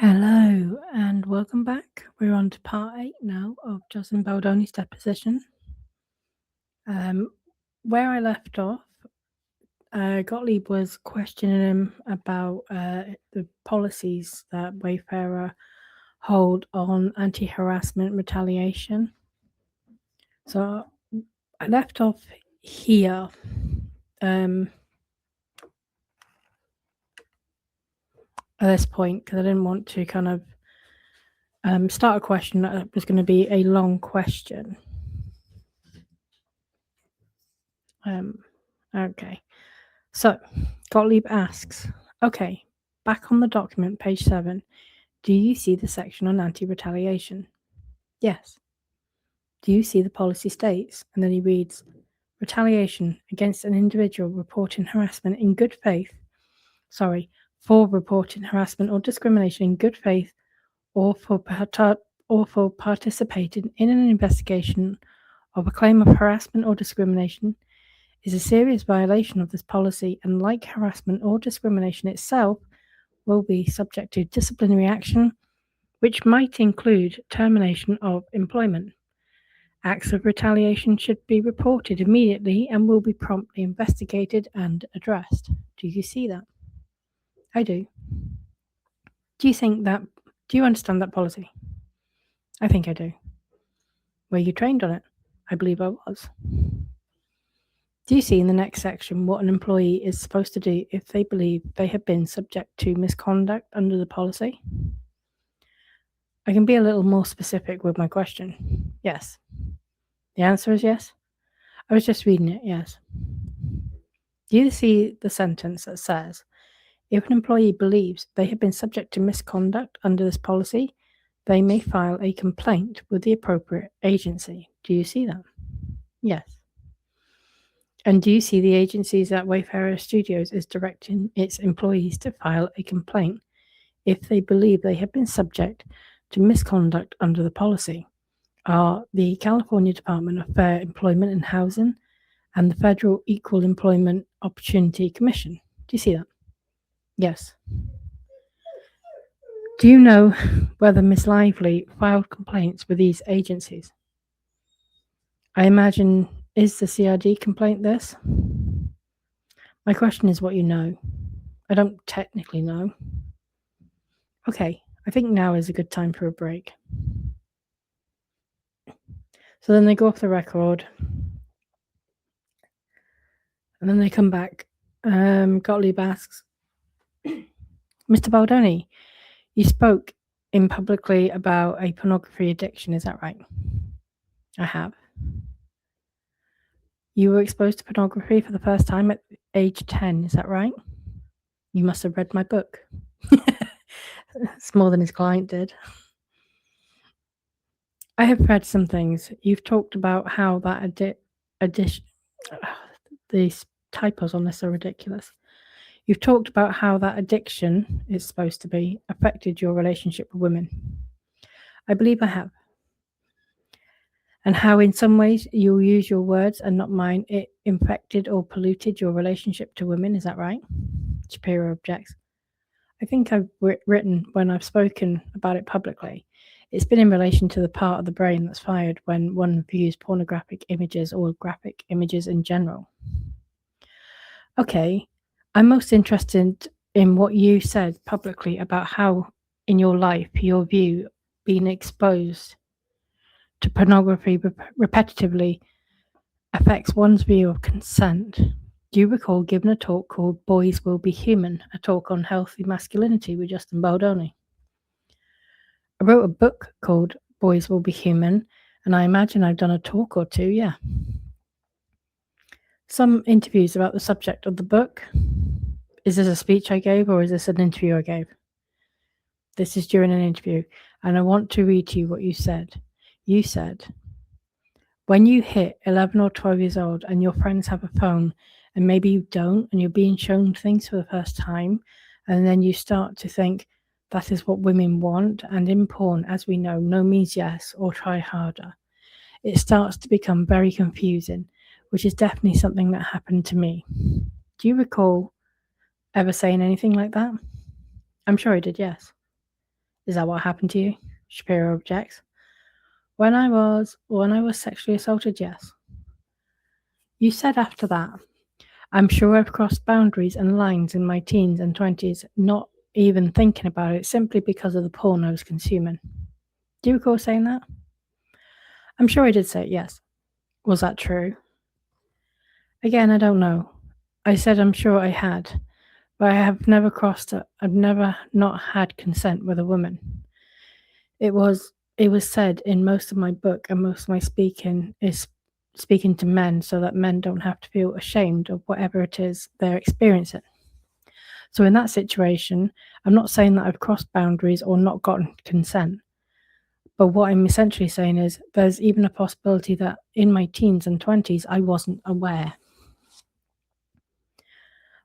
Hello and welcome back. We're on to part 8 now of Justin Baldoni's deposition. Where I left off, Gottlieb was questioning him about the policies that Wayfarer hold on anti-harassment retaliation. So I left off here. At this point, because I didn't want to kind of start a question that was going to be a long question. Okay. So, Gottlieb asks, okay, back on the document, page 7, do you see the section on anti-retaliation? Yes. Do you see the policy states? And then he reads, retaliation against an individual reporting harassment in good faith, for reporting harassment or discrimination in good faith or for participating in an investigation of a claim of harassment or discrimination is a serious violation of this policy and, like harassment or discrimination itself, will be subject to disciplinary action, which might include termination of employment. Acts of retaliation should be reported immediately and will be promptly investigated and addressed. Do you see that? I do. Do you understand that policy? I think I do. Were you trained on it? I believe I was. Do you see in the next section what an employee is supposed to do if they believe they have been subject to misconduct under the policy? I can be a little more specific with my question. Yes. The answer is yes. I was just reading it, yes. Do you see the sentence that says, if an employee believes they have been subject to misconduct under this policy, they may file a complaint with the appropriate agency. Do you see that? Yes. And do you see the agencies that Wayfarer Studios is directing its employees to file a complaint if they believe they have been subject to misconduct under the policy? Are the California Department of Fair Employment and Housing and the Federal Equal Employment Opportunity Commission. Do you see that? Yes. Do you know whether Miss Lively filed complaints with these agencies? I imagine, is the CRD complaint this? My question is what you know. I don't technically know. Okay, I think now is a good time for a break. So then they go off the record. And then they come back. Gottlieb asks, Mr. Baldoni, you spoke in publicly about a pornography addiction, is that right? I have. You were exposed to pornography for the first time at age 10, is that right? You must have read my book. It's more than his client did. I have read some things. You've talked about how that these typos on this are ridiculous. You've talked about how that addiction is supposed to be affected your relationship with women. I believe I have. And how in some ways you'll use your words and not mine, it infected or polluted your relationship to women, is that right? Shapiro objects. I think I've written when I've spoken about it publicly, it's been in relation to the part of the brain that's fired when one views pornographic images or graphic images in general. Okay, I'm most interested in what you said publicly about how in your life your view being exposed to pornography repetitively affects one's view of consent. Do you recall giving a talk called Boys Will Be Human, a talk on healthy masculinity with Justin Baldoni? I wrote a book called Boys Will Be Human, and I imagine I've done a talk or two, yeah. Some interviews about the subject of the book. Is this a speech I gave or is this an interview I gave? This is during an interview, and I want to read to you what you said. You said, when you hit 11 or 12 years old and your friends have a phone and maybe you don't and you're being shown things for the first time, and then you start to think that is what women want, and in porn, as we know, no means yes or try harder. It starts to become very confusing, which is definitely something that happened to me. Do you recall ever saying anything like that? I'm sure I did, yes. Is that what happened to you? Shapiro objects. When I was sexually assaulted, yes. You said after that, I'm sure I've crossed boundaries and lines in my teens and 20s, not even thinking about it, simply because of the porn I was consuming. Do you recall saying that? I'm sure I did say it, yes. Was that true? Again, I don't know. I said I'm sure I had, but I have never I've never not had consent with a woman. It was said in most of my book, and most of my speaking is speaking to men so that men don't have to feel ashamed of whatever it is they're experiencing. So in that situation, I'm not saying that I've crossed boundaries or not gotten consent. But what I'm essentially saying is there's even a possibility that in my teens and 20s, I wasn't aware.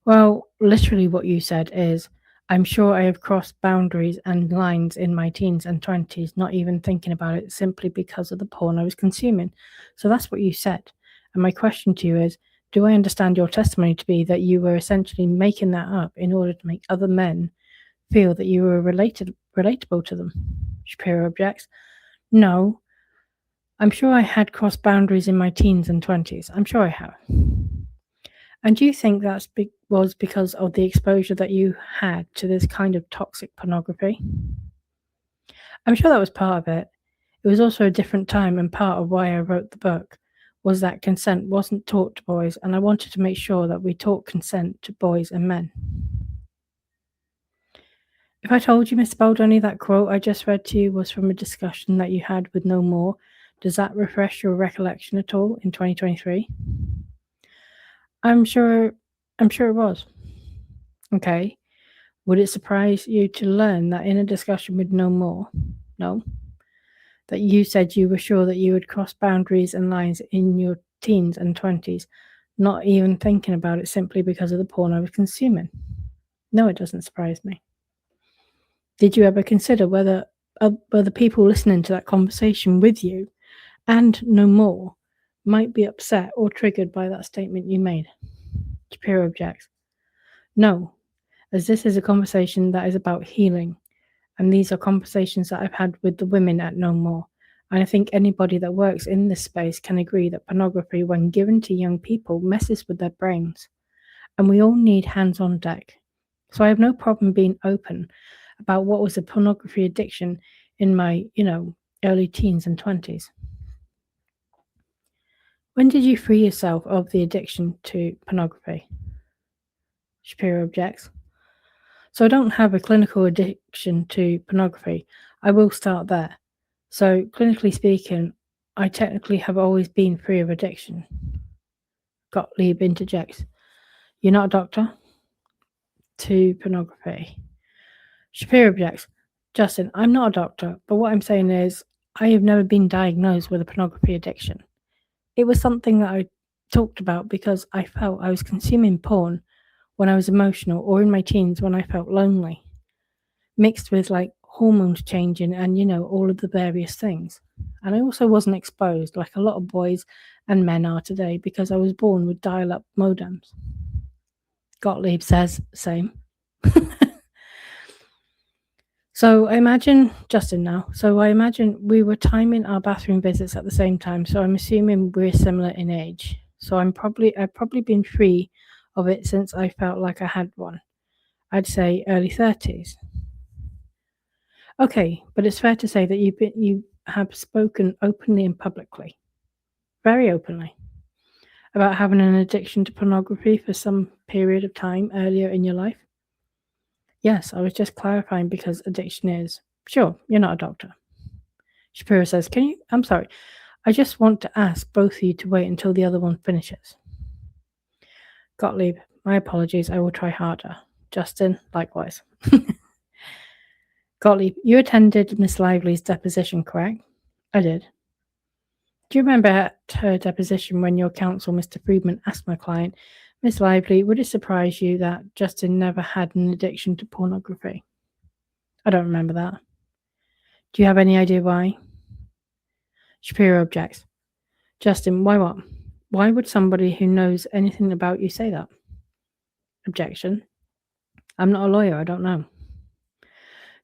Well, literally what you said is, I'm sure I have crossed boundaries and lines in my teens and 20s, not even thinking about it, simply because of the porn I was consuming. So that's what you said. And my question to you is, do I understand your testimony to be that you were essentially making that up in order to make other men feel that you were relatable to them? Shapiro objects. No, I'm sure I had crossed boundaries in my teens and 20s. I'm sure I have. And do you think that was because of the exposure that you had to this kind of toxic pornography? I'm sure that was part of it. It was also a different time, and part of why I wrote the book was that consent wasn't taught to boys, and I wanted to make sure that we taught consent to boys and men. If I told you, Mr. Baldoni, that quote I just read to you was from a discussion that you had with No More, does that refresh your recollection at all in 2023? I'm sure it was. Okay. Would it surprise you to learn that in a discussion with No More, no, that you said you were sure that you had crossed boundaries and lines in your teens and 20s, not even thinking about it, simply because of the porn I was consuming? No, it doesn't surprise me. Did you ever consider whether people listening to that conversation with you and No More might be upset or triggered by that statement you made? Shapiro objects. No, as this is a conversation that is about healing, and these are conversations that I've had with the women at No More. And I think anybody that works in this space can agree that pornography, when given to young people, messes with their brains. And we all need hands on deck. So I have no problem being open about what was a pornography addiction in my, early teens and 20s. When did you free yourself of the addiction to pornography? Shapiro objects. So I don't have a clinical addiction to pornography. I will start there. So clinically speaking, I technically have always been free of addiction. Gottlieb interjects. You're not a doctor? To pornography. Shapiro objects. Justin, I'm not a doctor, but what I'm saying is I have never been diagnosed with a pornography addiction. It was something that I talked about because I felt I was consuming porn when I was emotional, or in my teens when I felt lonely, mixed with like hormones changing and, all of the various things. And I also wasn't exposed like a lot of boys and men are today because I was born with dial-up modems. Gottlieb says, same. So I imagine, Justin now, we were timing our bathroom visits at the same time, so I'm assuming we're similar in age. So I've probably been free of it since I felt like I had one. I'd say early 30s. Okay, but it's fair to say that you have spoken openly and publicly, very openly, about having an addiction to pornography for some period of time earlier in your life. Yes, I was just clarifying because addiction is... Sure, you're not a doctor. Shapiro says, I'm sorry, I just want to ask both of you to wait until the other one finishes. Gottlieb, my apologies, I will try harder. Justin, likewise. Gottlieb, you attended Miss Lively's deposition, correct? I did. Do you remember at her deposition when your counsel, Mr. Friedman, asked my client, Miss Lively, would it surprise you that Justin never had an addiction to pornography? I don't remember that. Do you have any idea why? Shapiro objects. Justin, why what? Why would somebody who knows anything about you say that? Objection. I'm not a lawyer, I don't know.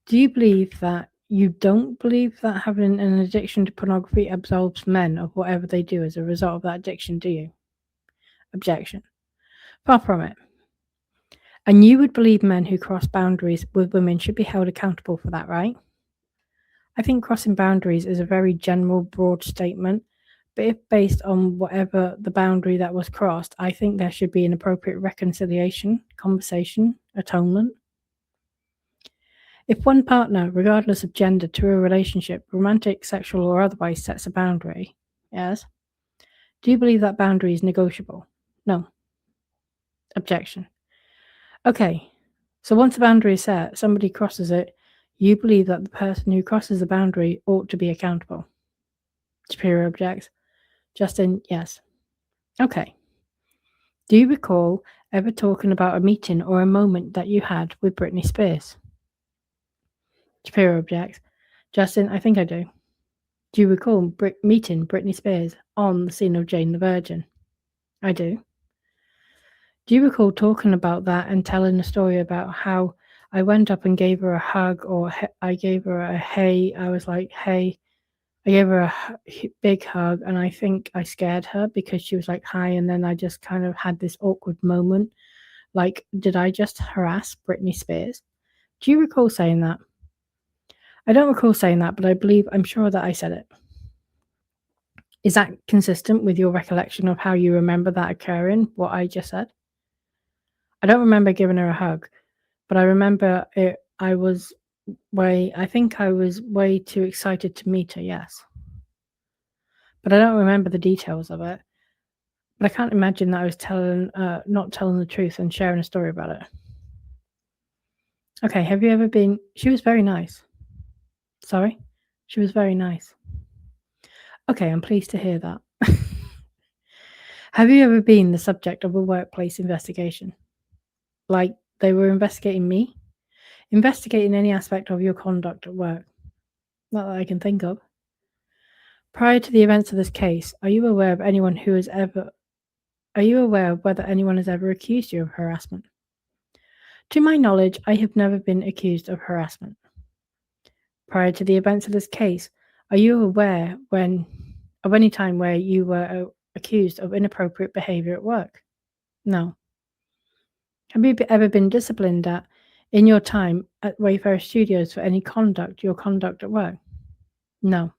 Do you believe that you don't believe that having an addiction to pornography absolves men of whatever they do as a result of that addiction, do you? Objection. Far from it. And you would believe men who cross boundaries with women should be held accountable for that, right? I think crossing boundaries is a very general, broad statement, but if based on whatever the boundary that was crossed, I think there should be an appropriate reconciliation, conversation, atonement. If one partner, regardless of gender, to a relationship, romantic, sexual, or otherwise, sets a boundary, yes, do you believe that boundary is negotiable? No. Objection. Okay, so once the boundary is set, somebody crosses it, you believe that the person who crosses the boundary ought to be accountable. Superior objects. Justin, yes. Okay. Do you recall ever talking about a meeting or a moment that you had with Britney Spears? Superior objects. Justin, I think I do. Do you recall meeting Britney Spears on the scene of Jane the Virgin? I do. Do you recall talking about that and telling a story about how I went up and gave her a hug, or I gave her a hey, I was like, hey, I gave her a big hug, and I think I scared her because she was like, hi, and then I just kind of had this awkward moment. Like, did I just harass Britney Spears? Do you recall saying that? I don't recall saying that, but I'm sure that I said it. Is that consistent with your recollection of how you remember that occurring, what I just said? I don't remember giving her a hug, but I remember I think I was way too excited to meet her, yes. But I don't remember the details of it. But I can't imagine that I was not telling the truth and sharing a story about it. Okay, have you ever been... She was very nice. Sorry? She was very nice. Okay, I'm pleased to hear that. Have you ever been the subject of a workplace investigation? Like they were investigating me? Investigating any aspect of your conduct at work? Not that I can think of. Prior to the events of this case, are you aware of whether anyone has ever accused you of harassment? To my knowledge, I have never been accused of harassment. Prior to the events of this case, are you aware of any time where you were accused of inappropriate behavior at work? No. Have you ever been disciplined in your time at Wayfarer Studios for your conduct at work? No.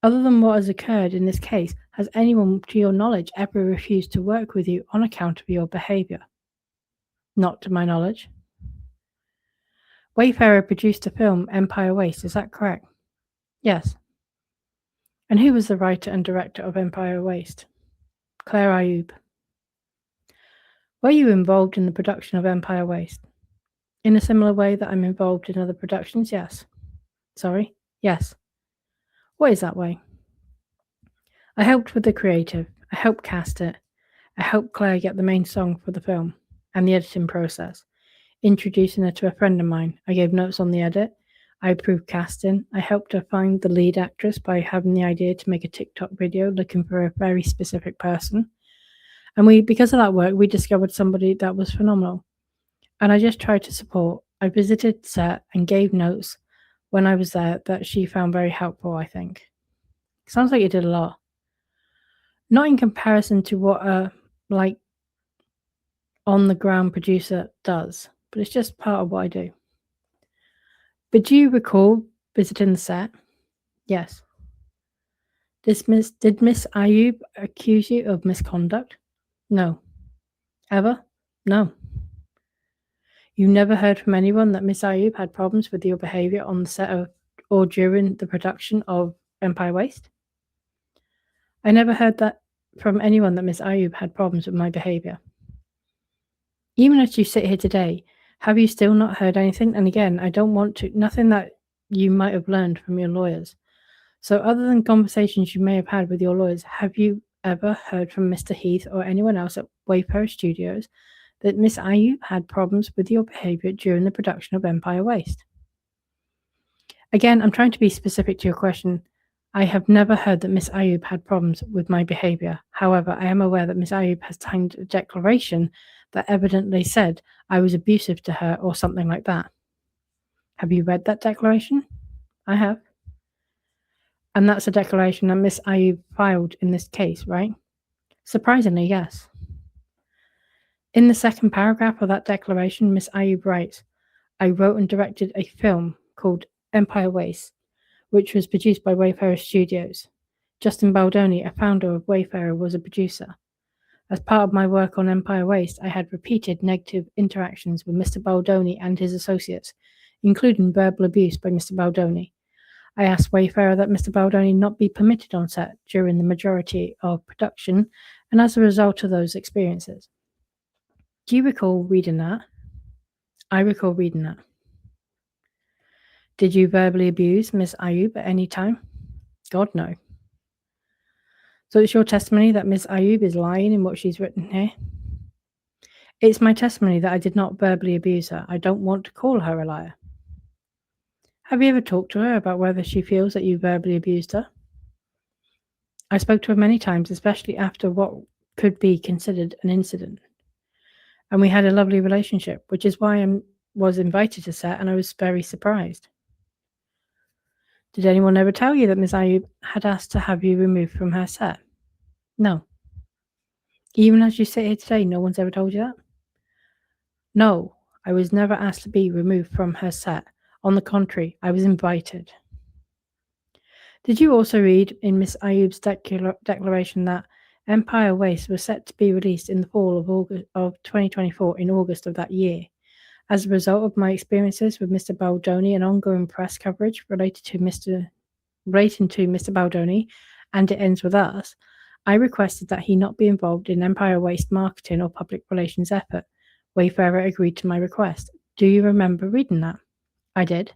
Other than what has occurred in this case, has anyone, to your knowledge, ever refused to work with you on account of your behavior? Not to my knowledge. Wayfarer produced a film, Empire Waste, is that correct? Yes. And who was the writer and director of Empire Waste? Claire Ayub. Were you involved in the production of Empire Waste? In a similar way that I'm involved in other productions, yes. Sorry? Yes. What is that way? I helped with the creative. I helped cast it. I helped Claire get the main song for the film and the editing process. Introducing her to a friend of mine. I gave notes on the edit. I approved casting. I helped her find the lead actress by having the idea to make a TikTok video looking for a very specific person. And because of that work, we discovered somebody that was phenomenal. And I just tried to support. I visited set and gave notes when I was there that she found very helpful, I think. Sounds like you did a lot. Not in comparison to what a on-the-ground producer does, but it's just part of what I do. But do you recall visiting the set? Yes. Did Miss Ayub accuse you of misconduct? No. Ever? No. You never heard from anyone that Miss Ayub had problems with your behavior on the set or during the production of Empire Waste? I never heard that from anyone that Miss Ayub had problems with my behavior. Even as you sit here today, have you still not heard anything? And again, I don't want to, nothing that you might have learned from your lawyers. So other than conversations you may have had with your lawyers, have you ever heard from Mr. Heath or anyone else at Wayfarer Studios that Miss Ayub had problems with your behavior during the production of Empire Waste? Again, I'm trying to be specific to your question. I have never heard that Miss Ayub had problems with my behavior. However, I am aware that Miss Ayub has signed a declaration that evidently said I was abusive to her or something like that. Have you read that declaration? I have. And that's a declaration that Miss Ayub filed in this case, right? Surprisingly, yes. In the second paragraph of that declaration, Miss Ayub writes, I wrote and directed a film called Empire Waste, which was produced by Wayfarer Studios. Justin Baldoni, a founder of Wayfarer, was a producer. As part of my work on Empire Waste, I had repeated negative interactions with Mr. Baldoni and his associates, including verbal abuse by Mr. Baldoni. I asked Wayfarer that Mr. Baldoni not be permitted on set during the majority of production, and as a result of those experiences. Do you recall reading that? I recall reading that. Did you verbally abuse Miss Ayub at any time? God, no. So it's your testimony that Miss Ayub is lying in what she's written here? It's my testimony that I did not verbally abuse her. I don't want to call her a liar. Have you ever talked to her about whether she feels that you verbally abused her? I spoke to her many times, especially after what could be considered an incident. And we had a lovely relationship, which is why I was invited to set, and I was very surprised. Did anyone ever tell you that Miss Ayub had asked to have you removed from her set? No. Even as you sit here today, no one's ever told you that? No, I was never asked to be removed from her set. On the contrary, I was invited. Did you also read in Miss Ayub's declaration that Empire Waste was set to be released in the fall of 2024 in August of that year? As a result of my experiences with Mr. Baldoni and ongoing press coverage relating to Mr. Baldoni, and it ends with us, I requested that he not be involved in Empire Waste marketing or public relations effort. Wayfarer agreed to my request. Do you remember reading that? I did.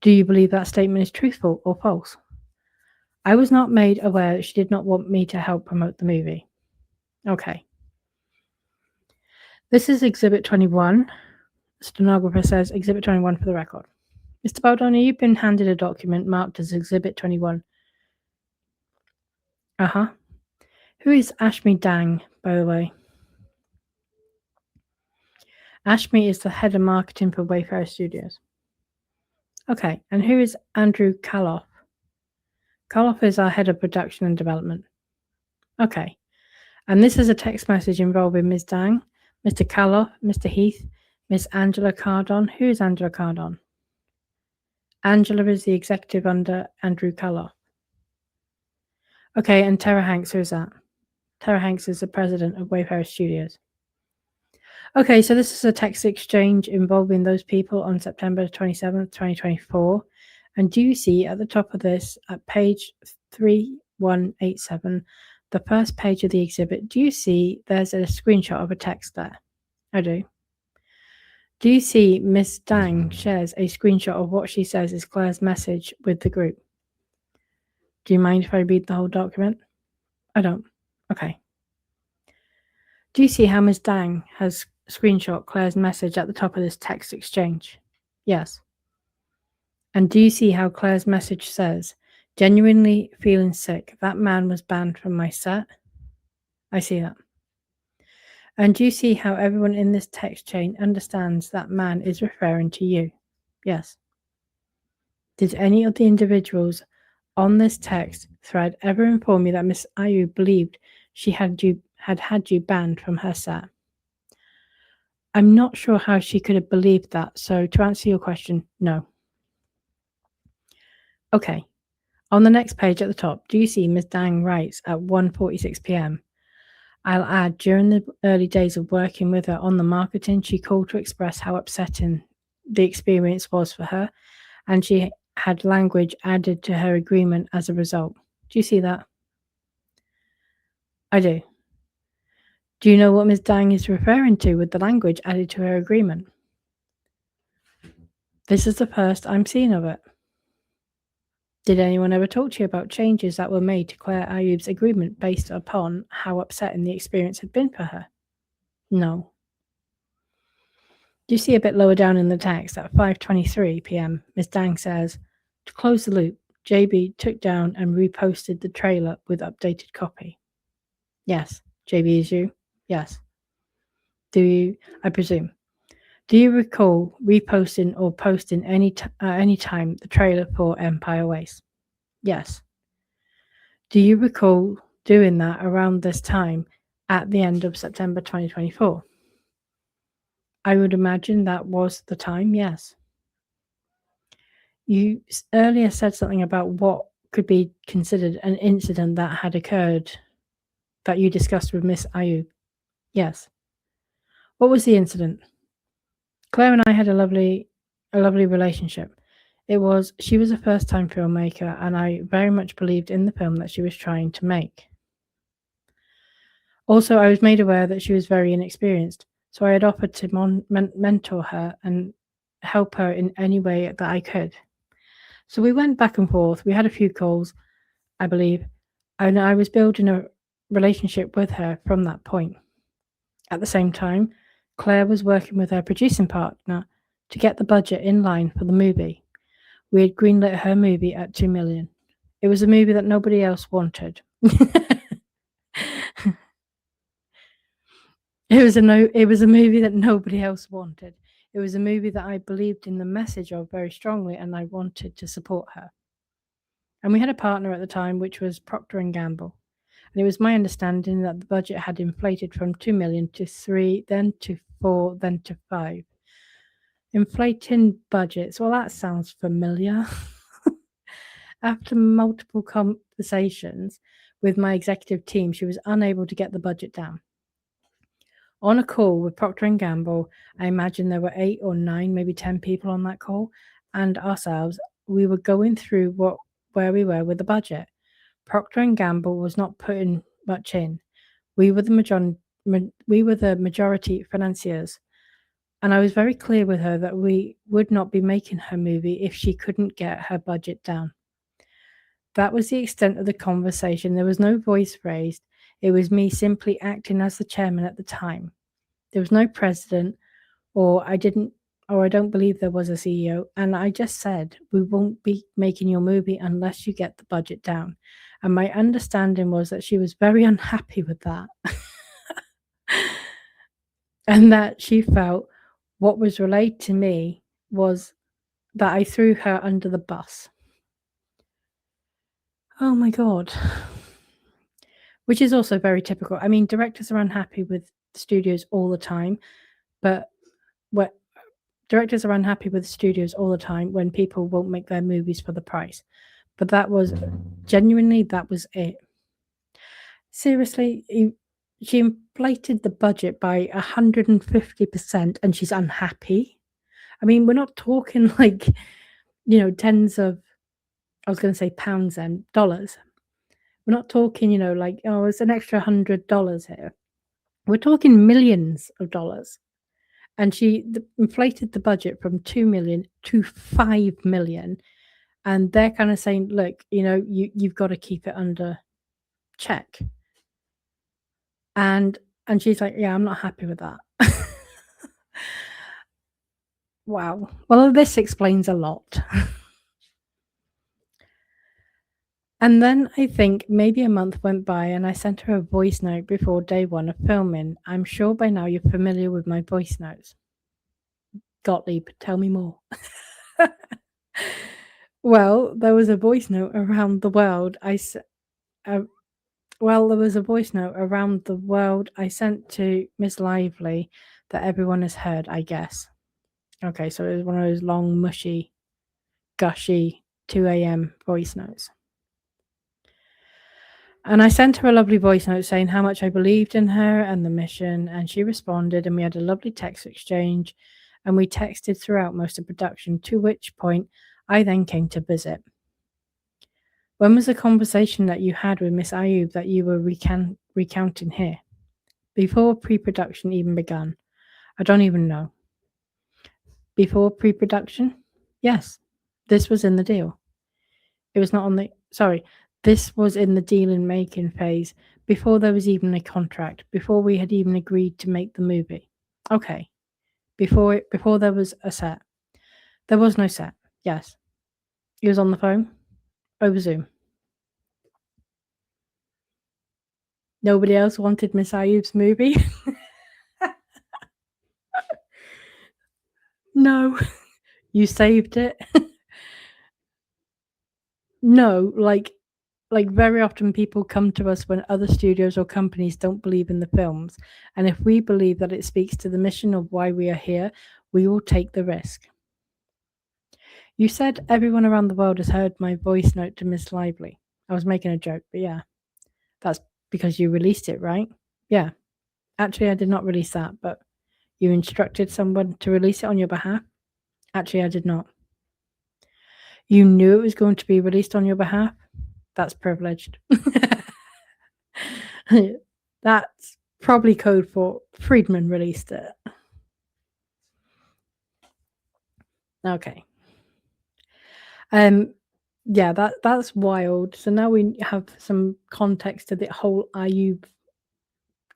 Do you believe that statement is truthful or false? I was not made aware that she did not want me to help promote the movie. Okay. This is Exhibit 21. The stenographer says Exhibit 21 for the record. Mr. Baldoni, you've been handed a document marked as Exhibit 21. Who is Ashmi Dang, by the way? Ashmi is the head of marketing for Wayfarer Studios. Okay, and who is Andrew Kaloff? Kaloff is our head of production and development. Okay, and this is a text message involving Ms. Dang, Mr. Kaloff, Mr. Heath, Miss Angela Cardon. Who is Angela Cardon? Angela is the executive under Andrew Kaloff. Okay, and Tara Hanks, who is that? Tara Hanks is the president of Wayfarer Studios. Okay, so this is a text exchange involving those people on September 27th, 2024. And do you see at the top of this, at page 3187, the first page of the exhibit, do you see there's a screenshot of a text there? I do. Do you see Miss Dang shares a screenshot of what she says is Claire's message with the group? Do you mind if I read the whole document? I don't. Okay. Do you see how Ms. Dang has screenshot Claire's message at the top of this text exchange? Yes. And do you see how Claire's message says, genuinely feeling sick, that man was banned from my set? I see that. And do you see how everyone in this text chain understands that man is referring to you? Yes. Did any of the individuals on this text thread ever inform you that Miss Ayub believed she had you banned from her set? I'm not sure how she could have believed that, so to answer your question, no. Okay, on the next page at the top, do you see Ms. Dang writes at 1:46 p.m. I'll add, during the early days of working with her on the marketing, she called to express how upsetting the experience was for her, and she had language added to her agreement as a result. Do you see that? I do. Do you know what Ms. Dang is referring to with the language added to her agreement? This is the first I'm seeing of it. Did anyone ever talk to you about changes that were made to Claire Ayub's agreement based upon how upsetting the experience had been for her? No. Do you see a bit lower down in the text at 5:23 p.m. Ms. Dang says, to close the loop, JB took down and reposted the trailer with updated copy. Yes. JB is you? Yes. I presume. Do you recall reposting or posting any time the trailer for Empire Waste? Yes. Do you recall doing that around this time at the end of September 2024? I would imagine that was the time, yes. You earlier said something about what could be considered an incident that had occurred that you discussed with Miss Ayub. Yes. What was the incident? Claire and I had a lovely relationship. She was a first-time filmmaker, and I very much believed in the film that she was trying to make. Also, I was made aware that she was very inexperienced, so I had offered to mentor her and help her in any way that I could. So we went back and forth. We had a few calls, I believe, and I was building a relationship with her from that point. At the same time, Claire was working with her producing partner to get the budget in line for the movie. We had greenlit her movie at $2 million. It was a movie that nobody else wanted. It was a movie that nobody else wanted. It was a movie that I believed in the message of very strongly, and I wanted to support her. And we had a partner at the time, which was Procter and Gamble. And it was my understanding that the budget had inflated from 2 million to 3, then to 4, then to 5. Inflating budgets, well, that sounds familiar. After multiple conversations with my executive team, she was unable to get the budget down. On a call with Procter & Gamble, I imagine there were 8 or 9, maybe 10 people on that call, and ourselves, we were going through where we were with the budget. Procter & Gamble was not putting much in. We were the majority financiers, and I was very clear with her that we would not be making her movie if she couldn't get her budget down. That was the extent of the conversation. There was no voice raised. It was me simply acting as the chairman at the time. There was no president, or I don't believe there was a CEO. And I just said, we won't be making your movie unless you get the budget down. And my understanding was that she was very unhappy with that. And that she felt what was relayed to me was that I threw her under the bus. Oh my God. Which is also very typical. I mean, directors are unhappy with studios all the time, but directors are unhappy with studios all the time when people won't make their movies for the price. But that was it. Seriously, she inflated the budget by 150% and she's unhappy. I mean, we're not talking like, tens of, I was going to say pounds and dollars. We're not talking, like, oh, it's an extra $100 here. We're talking millions of dollars. And she inflated the budget from 2 million to 5 million. And they're kind of saying, look, you've got to keep it under check. And she's like, yeah, I'm not happy with that. Wow. Well, this explains a lot. And then I think maybe a month went by and I sent her a voice note before day 1 of filming. I'm sure by now you're familiar with my voice notes. Gottlieb, tell me more. Well, there was a voice note around the world. There was a voice note around the world I sent to Miss Lively that everyone has heard, I guess. Okay, so it was one of those long, mushy, gushy 2 a.m. voice notes. And I sent her a lovely voice note saying how much I believed in her and the mission, and she responded, and we had a lovely text exchange, and we texted throughout most of production, to which point I then came to visit. When was the conversation that you had with Miss Ayub that you were recounting here? Before pre-production even began? I don't even know. Before pre-production? Yes. This was in the deal. It was not on the... Sorry. This was in the deal and making phase, before there was even a contract, before we had even agreed to make the movie. Okay. Before there was a set. There was no set. Yes. He was on the phone. Over Zoom. Nobody else wanted Miss Ayub's movie. No, you saved it. No, like very often people come to us when other studios or companies don't believe in the films, and if we believe that it speaks to the mission of why we are here, we will take the risk. You said everyone around the world has heard my voice note to Miss Lively. I was making a joke, but yeah, that's because you released it, right? Yeah. Actually, I did not release that, but you instructed someone to release it on your behalf. Actually, I did not. You knew it was going to be released on your behalf. That's privileged. That's probably code for Friedman released it. Okay. Yeah, that's wild. So now we have some context to the whole Ayub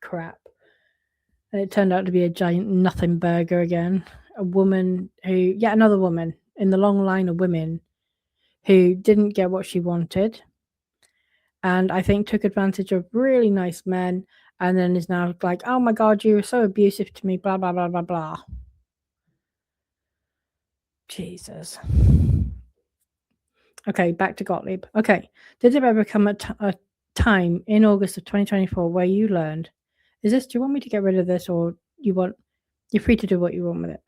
crap. And it turned out to be a giant nothing burger again. A woman who, yet another woman in the long line of women who didn't get what she wanted, and I think took advantage of really nice men, and then is now like, oh my god, you were so abusive to me, blah blah blah blah blah. Jesus. Okay, back to Gottlieb. Okay, did there ever come a time in August of 2024 where you learned? Do you want me to get rid of this, or you're free to do what you want with it?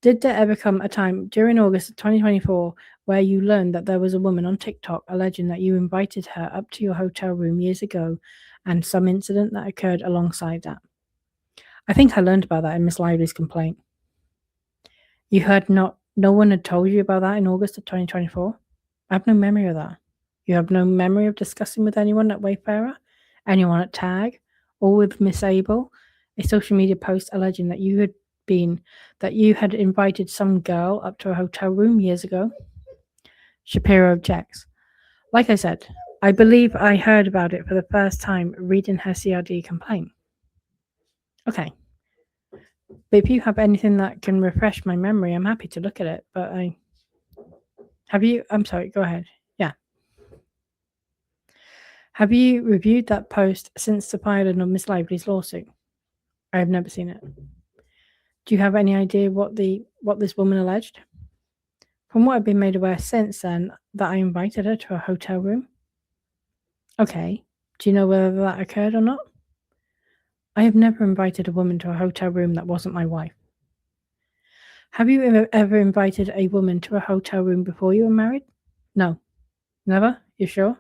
Did there ever come a time during August of 2024 where you learned that there was a woman on TikTok alleging that you invited her up to your hotel room years ago, and some incident that occurred alongside that? I think I learned about that in Miss Lively's complaint. You heard no one had told you about that in August of 2024? I have no memory of that. You have no memory of discussing with anyone at Wayfarer, anyone at Tag, or with Miss Abel, a social media post alleging that you had invited some girl up to a hotel room years ago? Shapiro objects. Like I said, I believe I heard about it for the first time reading her CRD complaint. Okay. But if you have anything that can refresh my memory, I'm happy to look at it. But I'm sorry, go ahead. Yeah. Have you reviewed that post since the filing of Miss Lively's lawsuit? I have never seen it. Do you have any idea what this woman alleged? From what I've been made aware since then, that I invited her to a hotel room. Okay. Do you know whether that occurred or not? I have never invited a woman to a hotel room that wasn't my wife. Have you ever invited a woman to a hotel room before you were married? No. Never? You sure?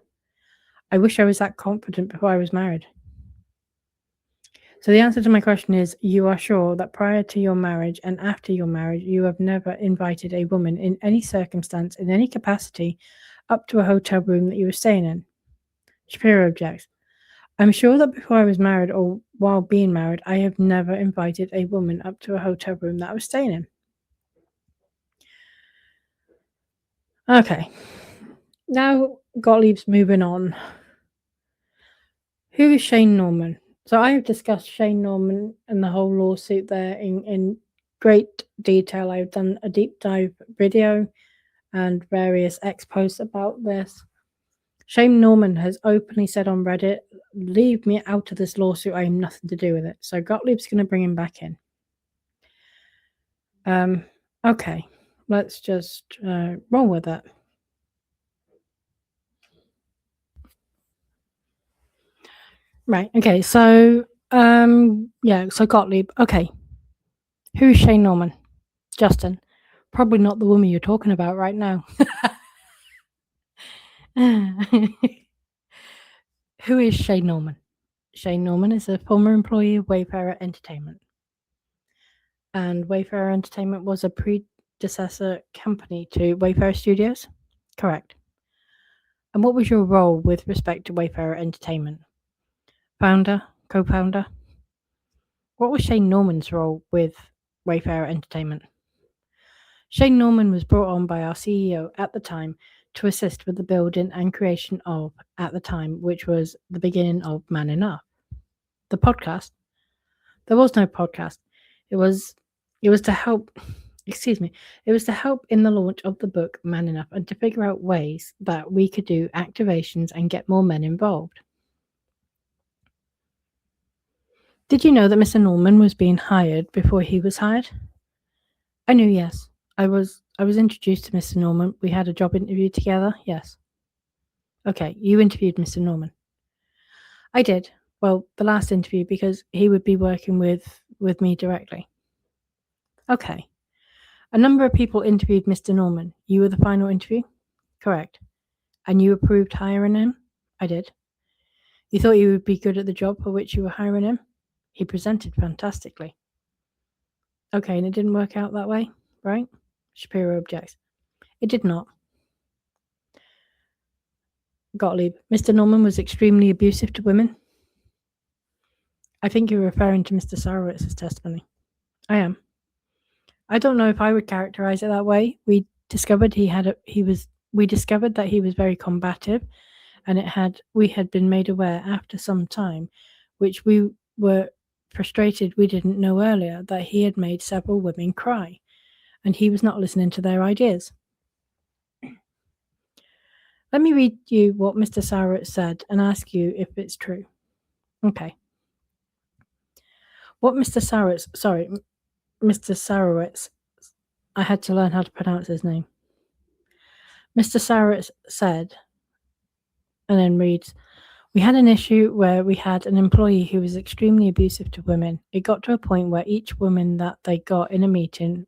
I wish I was that confident before I was married. So the answer to my question is, you are sure that prior to your marriage and after your marriage, you have never invited a woman in any circumstance, in any capacity, up to a hotel room that you were staying in? Shapiro objects. I'm sure that before I was married or while being married, I have never invited a woman up to a hotel room that I was staying in. Okay. Now Gottlieb's moving on. Who is Shane Norman? So I have discussed Shane Norman and the whole lawsuit there in great detail. I've done a deep dive video and various posts about this. Shane Norman has openly said on Reddit, leave me out of this lawsuit. I have nothing to do with it. So Gottlieb's going to bring him back in. Okay, let's just roll with it. Right, okay, so so Gottlieb, okay. Who is Shane Norman? Justin. Probably not the woman you're talking about right now. Who is Shane Norman? Shane Norman is a former employee of Wayfarer Entertainment. And Wayfarer Entertainment was a predecessor company to Wayfarer Studios? Correct. And what was your role with respect to Wayfarer Entertainment? Founder? Co-founder? What was Shane Norman's role with Wayfarer Entertainment? Shane Norman was brought on by our CEO at the time to assist with the building and creation of, at the time, which was the beginning of Man Enough. The podcast? There was no podcast. It was to help it was to help in the launch of the book Man Enough and to figure out ways that we could do activations and get more men involved. Did you know that Mr. Norman was being hired before he was hired? I knew, yes. I was introduced to Mr. Norman. We had a job interview together, yes. Okay, you interviewed Mr. Norman. I did. Well, the last interview because he would be working with me directly. Okay. A number of people interviewed Mr. Norman. You were the final interview? Correct. And you approved hiring him? I did. You thought he would be good at the job for which you were hiring him? He presented fantastically. Okay, and it didn't work out that way, right? Shapiro objects. It did not. Gottlieb. Mr. Norman was extremely abusive to women. I think you're referring to Mr. Sorowitz's testimony. I am. I don't know if I would characterize it that way. We discovered that he was very combative, and we had been made aware after some time, which we were frustrated we didn't know earlier, that he had made several women cry, and he was not listening to their ideas. Let me read you what Mr. Sarowitz said and ask you if it's true. Okay. What Mr. Sarowitz, I had to learn how to pronounce his name. Mr. Sarowitz said, and then reads, we had an issue where we had an employee who was extremely abusive to women. It got to a point where each woman that they got in a meeting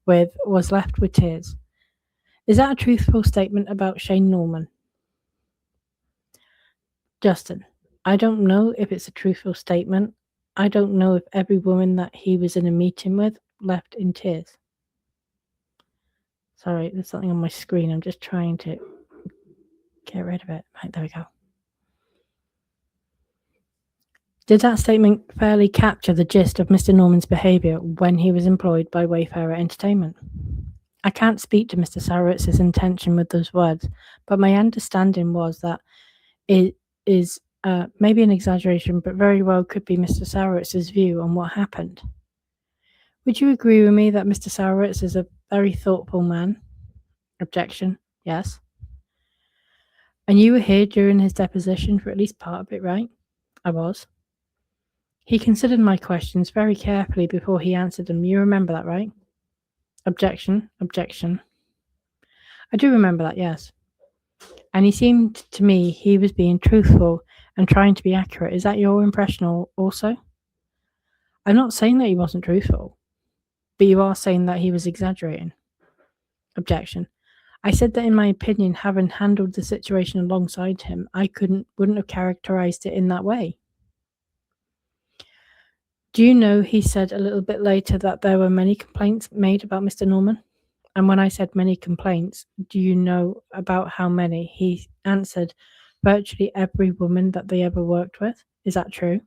with was left with tears. Is that a truthful statement about Shane Norman? Justin, I don't know if it's a truthful statement. I don't know if every woman that he was in a meeting with left in tears. Sorry, there's something on my screen. I'm just trying to get rid of it. Right, there we go. Did that statement fairly capture the gist of Mr. Norman's behaviour when he was employed by Wayfarer Entertainment? I can't speak to Mr. Sarowitz's intention with those words, but my understanding was that it is maybe an exaggeration, but very well could be Mr. Sarowitz's view on what happened. Would you agree with me that Mr. Sarowitz is a very thoughtful man? Objection, yes. And you were here during his deposition for at least part of it, right? I was. He considered my questions very carefully before he answered them. You remember that, right? Objection, objection. I do remember that, yes. And he seemed to me he was being truthful and trying to be accurate. Is that your impression also? I'm not saying that he wasn't truthful, but you are saying that he was exaggerating. Objection. I said that in my opinion, having handled the situation alongside him, I wouldn't have characterized it in that way. Do you know he said a little bit later that there were many complaints made about Mr. Norman? And when I said many complaints, do you know about how many? He answered, virtually every woman that they ever worked with. Is that true?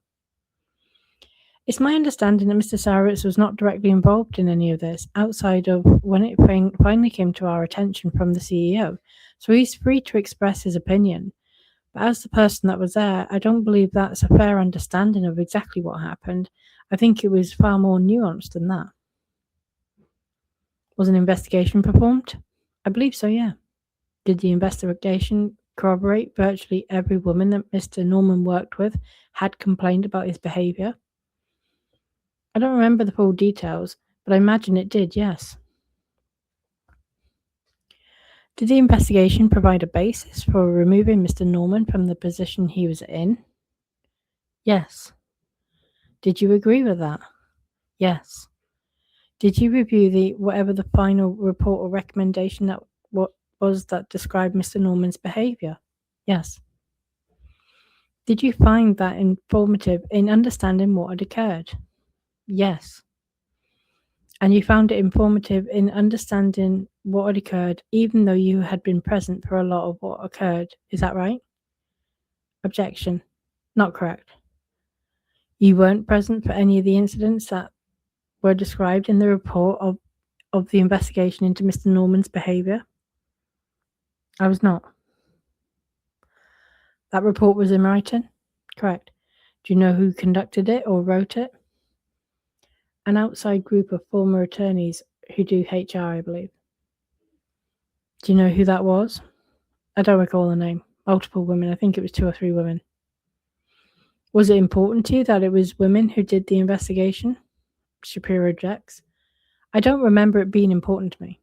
It's my understanding that Mr. Sarowitz was not directly involved in any of this, outside of when it finally came to our attention from the CEO, so he's free to express his opinion. But as the person that was there, I don't believe that's a fair understanding of exactly what happened. I think it was far more nuanced than that. Was an investigation performed? I believe so, yeah. Did the investigation corroborate virtually every woman that Mr. Norman worked with had complained about his behaviour? I don't remember the full details, but I imagine it did, yes. Did the investigation provide a basis for removing Mr. Norman from the position he was in? Yes. Did you agree with that? Yes. Did you review whatever the final report or recommendation that described Mr. Norman's behaviour? Yes. Did you find that informative in understanding what had occurred? Yes. And you found it informative in understanding what had occurred, even though you had been present for a lot of what occurred. Is that right? Objection. Not correct. You weren't present for any of the incidents that were described in the report of the investigation into Mr. Norman's behaviour? I was not. That report was in writing? Correct. Do you know who conducted it or wrote it? An outside group of former attorneys who do HR, I believe. Do you know who that was? I don't recall the name. Multiple women. I think it was 2 or 3 women. Was it important to you that it was women who did the investigation? Shapiro objects. I don't remember it being important to me.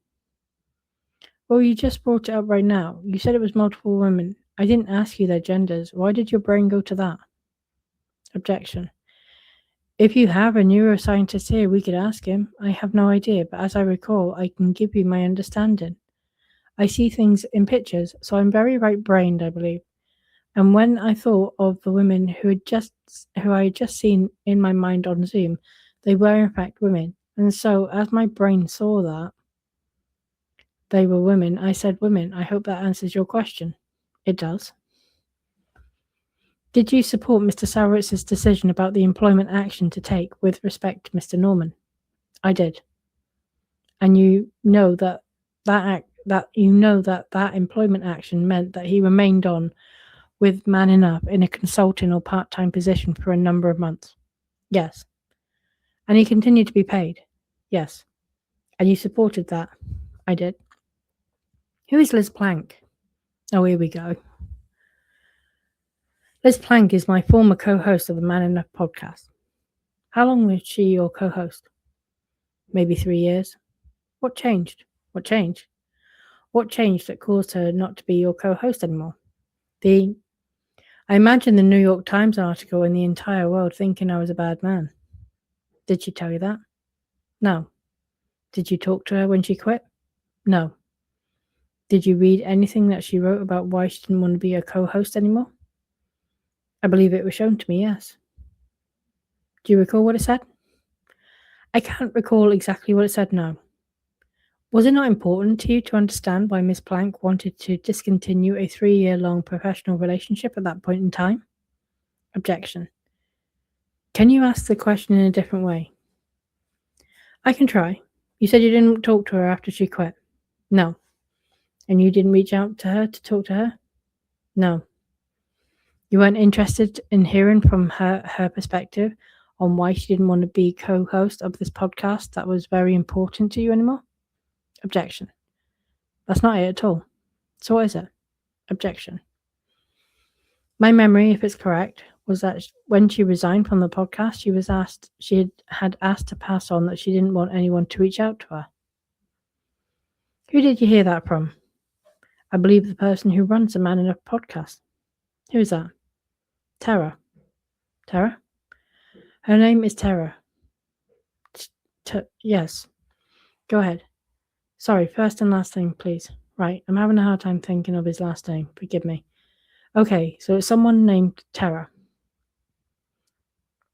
Well, you just brought it up right now. You said it was multiple women. I didn't ask you their genders. Why did your brain go to that? Objection. If you have a neuroscientist here, we could ask him. I have no idea, but as I recall, I can give you my understanding. I see things in pictures, so I'm very right-brained, I believe. And when I thought of the women who I had just seen in my mind on Zoom, they were in fact women. And so, as my brain saw that they were women, I said women. I hope that answers your question. It does. Did you support Mr. Saueritz's decision about the employment action to take with respect to Mr. Norman? I did. And you know that employment action meant that he remained on with Man Enough in a consulting or part-time position for a number of months? Yes. And he continued to be paid? Yes. And you supported that? I did. Who is Liz Plank? Oh, here we go. Liz Plank is my former co-host of the Man Enough podcast. How long was she your co-host? Maybe 3 years. What changed? What changed? What changed that caused her not to be your co-host anymore? I imagine the New York Times article and the entire world thinking I was a bad man. Did she tell you that? No. Did you talk to her when she quit? No. Did you read anything that she wrote about why she didn't want to be a co-host anymore? I believe it was shown to me, yes. Do you recall what it said? I can't recall exactly what it said, no. Was it not important to you to understand why Miss Plank wanted to discontinue a 3-year-long professional relationship at that point in time? Objection. Can you ask the question in a different way? I can try. You said you didn't talk to her after she quit? No. And you didn't reach out to her to talk to her? No. You weren't interested in hearing from her perspective on why she didn't want to be co-host of this podcast that was very important to you anymore? Objection. That's not it at all. So what is it? Objection. My memory, if it's correct, was that when she resigned from the podcast, she had asked to pass on that she didn't want anyone to reach out to her. Who did you hear that from? I believe the person who runs the Man Enough podcast. Who is that? Tara. Tara? Her name is Tara. Yes. Go ahead. Sorry, first and last name, please. Right, I'm having a hard time thinking of his last name. Forgive me. Okay, so it's someone named Tara.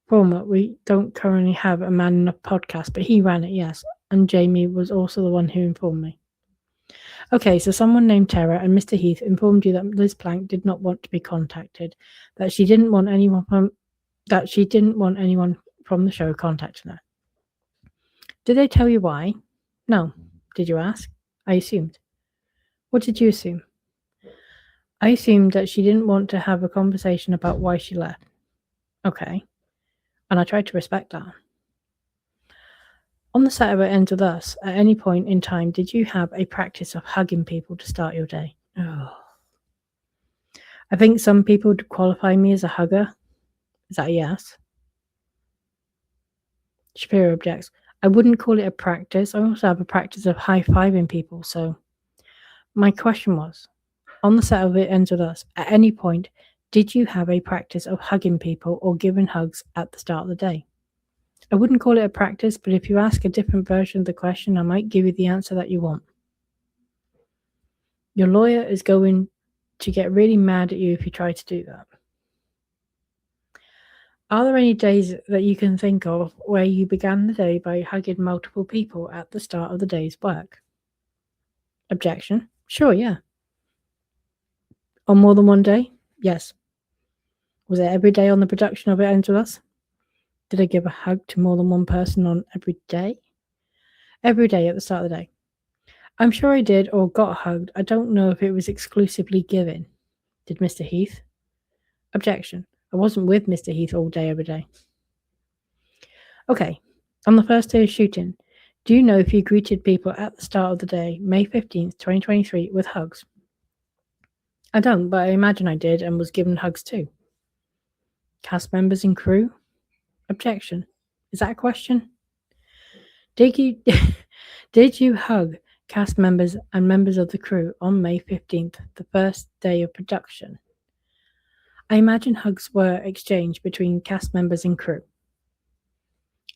Former, we don't currently have a Man Enough podcast, but he ran it, yes. And Jamie was also the one who informed me. Okay, so someone named Tara and Mr. Heath informed you that Liz Plank did not want to be contacted, that she didn't want anyone from the show contacting her. Did they tell you why? No. Did you ask? I assumed. What did you assume? I assumed that she didn't want to have a conversation about why she left. Okay. And I tried to respect that. On the set of It Ends With Us, at any point in time, did you have a practice of hugging people to start your day? Oh. I think some people would qualify me as a hugger. Is that a yes? Shapiro objects. I wouldn't call it a practice. I also have a practice of high-fiving people, so my question was, on the set of It Ends With Us, at any point, did you have a practice of hugging people or giving hugs at the start of the day? I wouldn't call it a practice, but if you ask a different version of the question, I might give you the answer that you want. Your lawyer is going to get really mad at you if you try to do that. Are there any days that you can think of where you began the day by hugging multiple people at the start of the day's work? Objection. Sure, yeah. On more than one day? Yes. Was it every day on the production of It Ends With Us? Did I give a hug to more than one person on every day? Every day at the start of the day. I'm sure I did or got hugged. I don't know if it was exclusively given. Did Mr. Heath? Objection. I wasn't with Mr. Heath all day every day. Okay. On the first day of shooting, do you know if you greeted people at the start of the day, May 15th, 2023, with hugs? I don't, but I imagine I did and was given hugs too. Cast members and crew? Objection. Is that a question? Did Did you hug cast members and members of the crew on May 15th, the first day of production? I imagine hugs were exchanged between cast members and crew,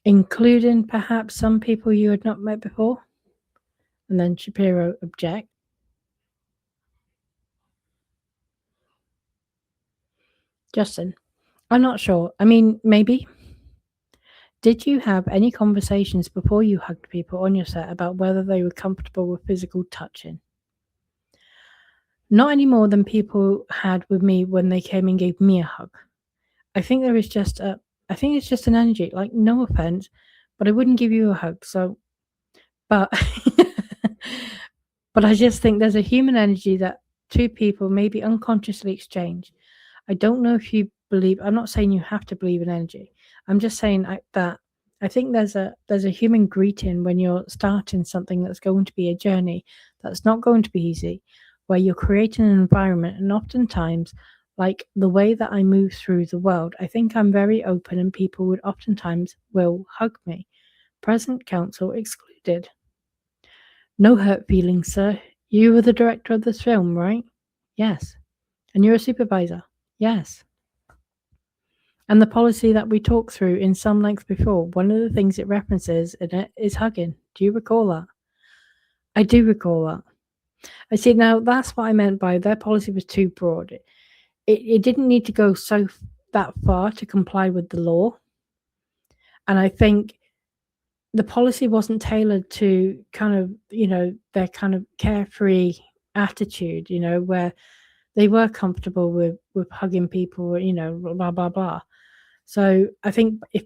including perhaps some people you had not met before. And then Shapiro object. Justin, I'm not sure. I mean, maybe. Did you have any conversations before you hugged people on your set about whether they were comfortable with physical touching? Not any more than people had with me when they came and gave me a hug. I think it's just an energy. Like, no offense, but I wouldn't give you a hug. So, but, but I just think there's a human energy that two people maybe unconsciously exchange. I don't know if you believe. I'm not saying you have to believe in energy. I'm just saying that I think there's a human greeting when you're starting something that's going to be a journey that's not going to be easy, where you're creating an environment, and oftentimes, like the way that I move through the world, I think I'm very open, and people would oftentimes will hug me. Present counsel excluded. No hurt feelings, sir. You were the director of this film, right? Yes. And you're a supervisor? Yes. And the policy that we talked through in some length before, one of the things it references in it is hugging. Do you recall that? I do recall that. I see. Now, that's what I meant by their policy was too broad. It didn't need to go that far to comply with the law. And I think the policy wasn't tailored to kind of, their kind of carefree attitude, where they were comfortable with hugging people, blah, blah, blah. So I think if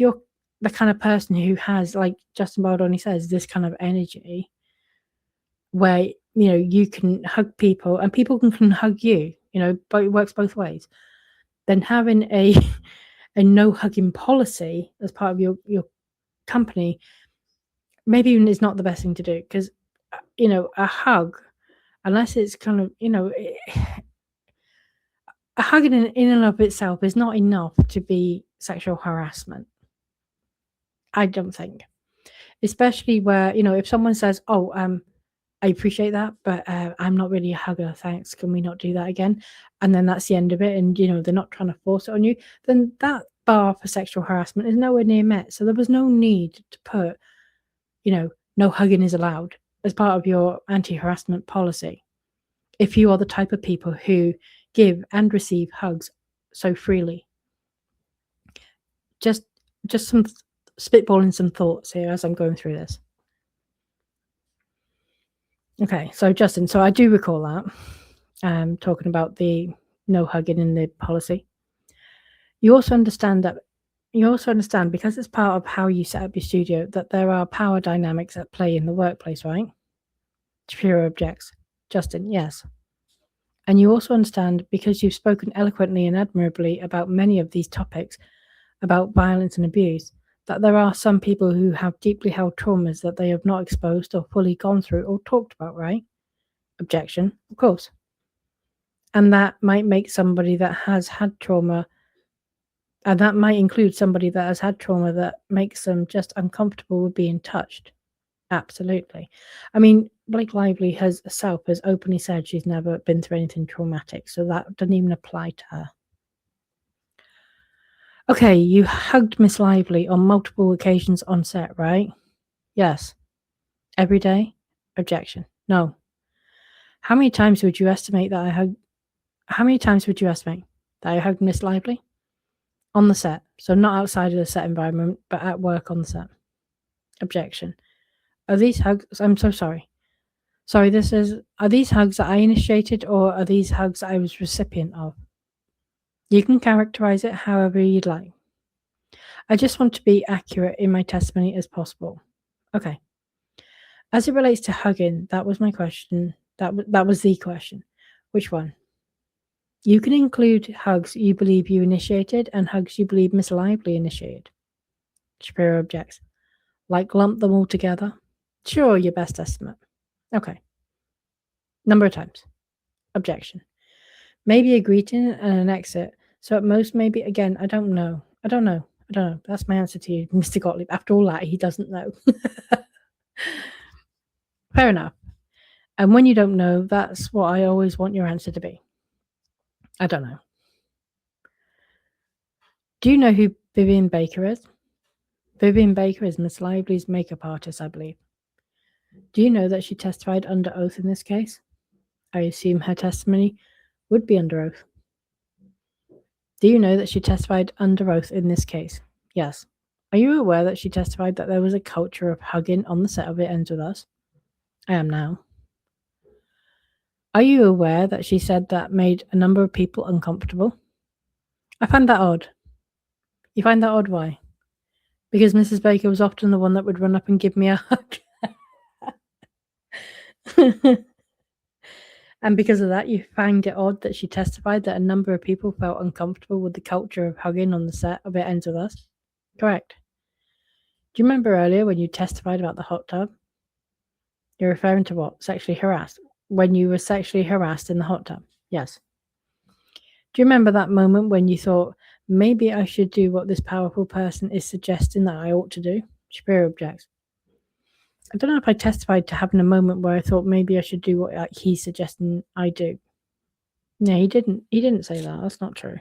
you're the kind of person who has, like Justin Baldoni says, this kind of energy where, you can hug people and people can hug you, but it works both ways, then having a no hugging policy as part of your company maybe even is not the best thing to do, because, a hug, unless it's kind of, a hug in and of itself is not enough to be sexual harassment. I don't think. Especially where, if someone says, "Oh, I appreciate that, but I'm not really a hugger, thanks. Can we not do that again?" And then that's the end of it, and they're not trying to force it on you, then that bar for sexual harassment is nowhere near met. So there was no need to put, no hugging is allowed as part of your anti-harassment policy. If you are the type of people who give and receive hugs so freely. Just some spitballing some thoughts here as I'm going through this. Okay, so Justin, so I do recall that, talking about the no hugging in the policy. You also understand because it's part of how you set up your studio that there are power dynamics at play in the workplace, right? Shapiro objects. Justin, yes. And you also understand, because you've spoken eloquently and admirably about many of these topics, about violence and abuse, that there are some people who have deeply held traumas that they have not exposed or fully gone through or talked about, right? Objection, of course. And that might make somebody that has had trauma, and that might include somebody that has had trauma that makes them just uncomfortable with being touched. Absolutely. I mean, Blake Lively has openly said she's never been through anything traumatic, so that doesn't even apply to her. Okay, you hugged Miss Lively on multiple occasions on set, right? Yes. Every day? Objection. No. How many times would you estimate that I hugged Miss Lively? On the set. So not outside of the set environment, but at work on the set. Objection. Are these hugs? I'm so sorry. Sorry, are these hugs that I initiated, or are these hugs that I was recipient of? You can characterize it however you'd like. I just want to be accurate in my testimony as possible. Okay. As it relates to hugging, that was my question. That was the question. Which one? You can include hugs you believe you initiated and hugs you believe Miss Lively initiated. Shapiro objects. Like lump them all together? Sure, your best estimate. Okay. Number of times. Objection. Maybe a greeting and an exit. So at most, maybe, again, I don't know. That's my answer to you, Mr. Gottlieb. After all that, he doesn't know. Fair enough. And when you don't know, that's what I always want your answer to be. I don't know. Do you know who Vivian Baker is? Vivian Baker is Miss Lively's makeup artist, I believe. Do you know that she testified under oath in this case? I assume her testimony would be under oath. Do you know that she testified under oath in this case? Yes. Are you aware that she testified that there was a culture of hugging on the set of It Ends With Us? I am now. Are you aware that she said that made a number of people uncomfortable? I find that odd. You find that odd? Why? Because Mrs. Baker was often the one that would run up and give me a hug. And because of that, you find it odd that she testified that a number of people felt uncomfortable with the culture of hugging on the set of It Ends With Us? Correct. Do you remember earlier when you testified about the hot tub? You're referring to what? Sexually harassed? When you were sexually harassed in the hot tub? Yes. Do you remember that moment when you thought, maybe I should do what this powerful person is suggesting that I ought to do? Shapiro objects. I don't know if I testified to having a moment where I thought maybe I should do what he's suggesting I do. No, he didn't. He didn't say that. That's not true.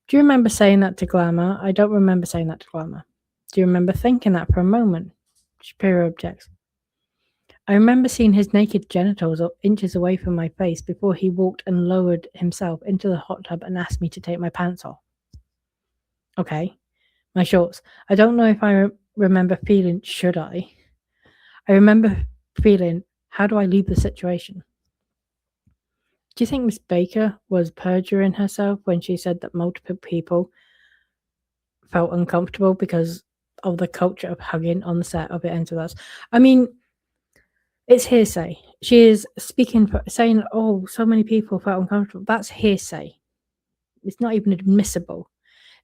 Do you remember saying that to Glamour? I don't remember saying that to Glamour. Do you remember thinking that for a moment? Shapiro objects. I remember seeing his naked genitals inches away from my face before he walked and lowered himself into the hot tub and asked me to take my pants off. Okay. My shorts. I don't know if I remember feeling, should I? I remember feeling, how do I leave the situation? Do you think Miss Baker was perjuring herself when she said that multiple people felt uncomfortable because of the culture of hugging on the set of It Ends With Us? I mean, it's hearsay. She is speaking, saying, oh, so many people felt uncomfortable. That's hearsay. It's not even admissible.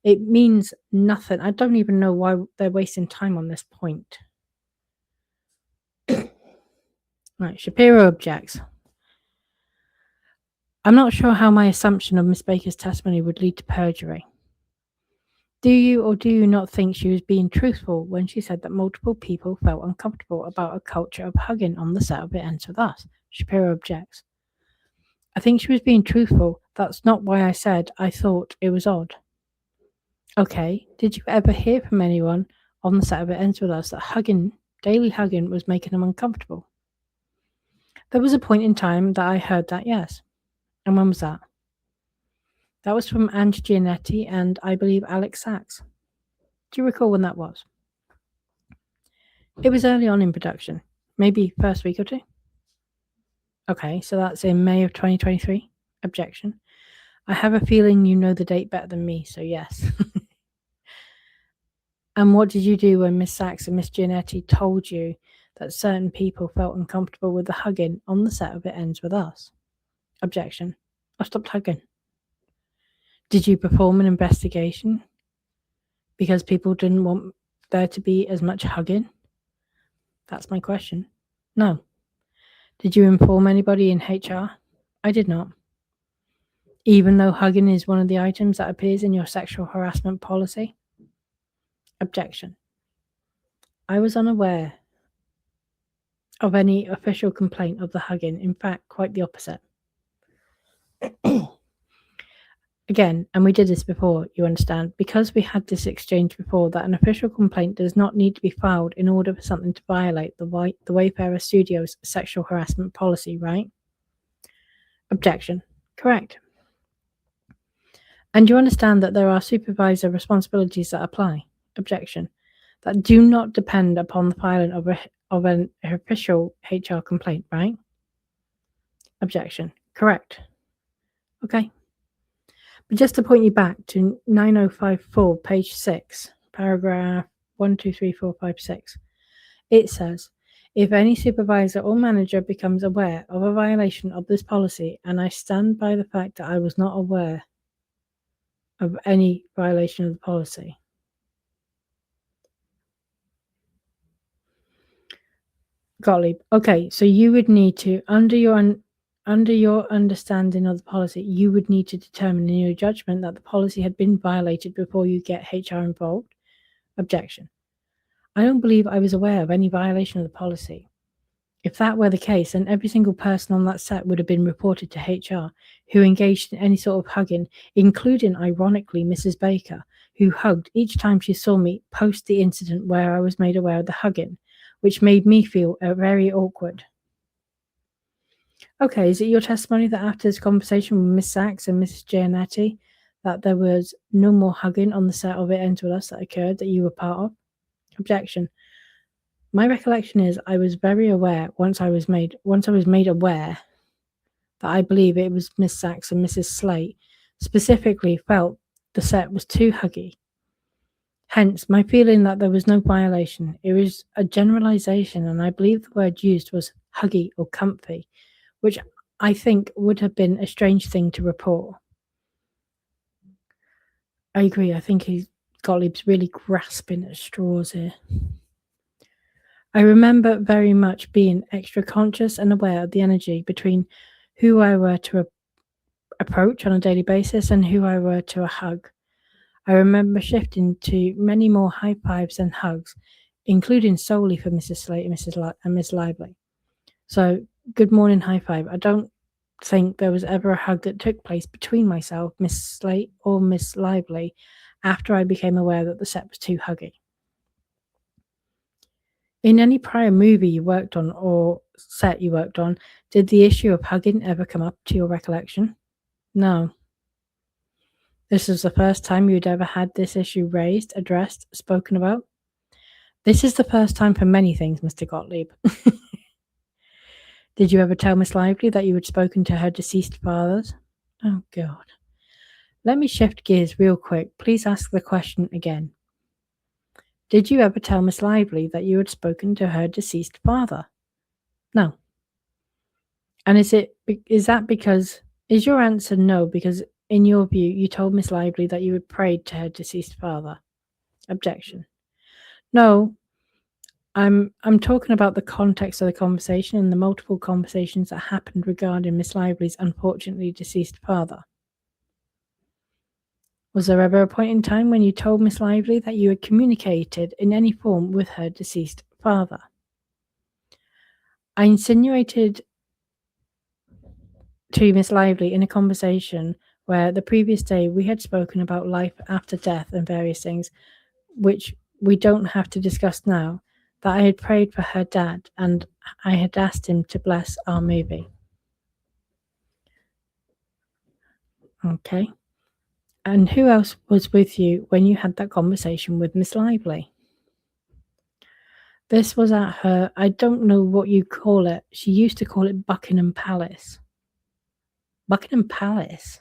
It means nothing. I don't even know why they're wasting time on this point. Right, Shapiro objects. I'm not sure how my assumption of Miss Baker's testimony would lead to perjury. Do you or do you not think she was being truthful when she said that multiple people felt uncomfortable about a culture of hugging on the set of It Ends With Us? Shapiro objects. I think she was being truthful. That's not why I said I thought it was odd. Okay, did you ever hear from anyone on the set of It Ends With Us that daily hugging was making them uncomfortable? There was a point in time that I heard that, yes. And when was that? That was from Ange Giannetti and, I believe, Alex Sachs. Do you recall when that was? It was early on in production, maybe first week or two. Okay, so that's in May of 2023. Objection. I have a feeling you know the date better than me, so yes. And what did you do when Miss Sachs and Miss Giannetti told you that certain people felt uncomfortable with the hugging on the set of It Ends With Us? Objection. I stopped hugging. Did you perform an investigation because people didn't want there to be as much hugging? That's my question. No. Did you inform anybody in HR? I did not. Even though hugging is one of the items that appears in your sexual harassment policy? Objection. I was unaware of any official complaint of the hugging. In fact, quite the opposite. Again, and we did this before, you understand, because we had this exchange before, that an official complaint does not need to be filed in order for something to violate the Wayfarer Studios sexual harassment policy, right? Objection. Correct. And you understand that there are supervisor responsibilities that apply? Objection. That do not depend upon the filing of an official HR complaint, right? Objection. Correct. Okay. But just to point you back to 9054, page 6, paragraph 1, 2, 3, 4, 5, 6, it says, if any supervisor or manager becomes aware of a violation of this policy, and I stand by the fact that I was not aware of any violation of the policy. Gottlieb. Okay, so you would need to, under your understanding of the policy, you would need to determine in your judgment that the policy had been violated before you get HR involved. Objection. I don't believe I was aware of any violation of the policy. If that were the case, then every single person on that set would have been reported to HR who engaged in any sort of hugging, including, ironically, Mrs. Baker, who hugged each time she saw me post the incident where I was made aware of the hugging, which made me feel very awkward. Okay, is it your testimony that after this conversation with Miss Sachs and Mrs. Giannetti, that there was no more hugging on the set of It Ends With Us that occurred that you were part of? Objection. My recollection is I was very aware once I was made aware that I believe it was Miss Sachs and Mrs. Slate specifically felt the set was too huggy. Hence, my feeling that there was no violation. It was a generalization, and I believe the word used was huggy or comfy, which I think would have been a strange thing to report. I agree. I think Gottlieb's really grasping at straws here. I remember very much being extra conscious and aware of the energy between who I were to approach on a daily basis and who I were to a hug. I remember shifting to many more high fives and hugs, including solely for Mrs. Slate and Miss Lively. So, good morning high five. I don't think there was ever a hug that took place between myself, Miss Slate, or Miss Lively after I became aware that the set was too huggy. In any prior movie you worked on or set you worked on, did the issue of hugging ever come up to your recollection? No. This was the first time you'd ever had this issue raised, addressed, spoken about? This is the first time for many things, Mr. Gottlieb. Did you ever tell Miss Lively that you had spoken to her deceased fathers? Oh, God. Let me shift gears real quick. Please ask the question again. Did you ever tell Miss Lively that you had spoken to her deceased father? No. And is your answer no because in your view you told Miss Lively that you had prayed to her deceased father? Objection. No. I'm talking about the context of the conversation and the multiple conversations that happened regarding Miss Lively's unfortunately deceased father. Was there ever a point in time when you told Miss Lively that you had communicated in any form with her deceased father? I insinuated to Miss Lively in a conversation where the previous day we had spoken about life after death and various things, which we don't have to discuss now, that I had prayed for her dad and I had asked him to bless our movie. Okay. And who else was with you when you had that conversation with Miss Lively? This was at her, I don't know what you call it. She used to call it Buckingham Palace. Buckingham Palace?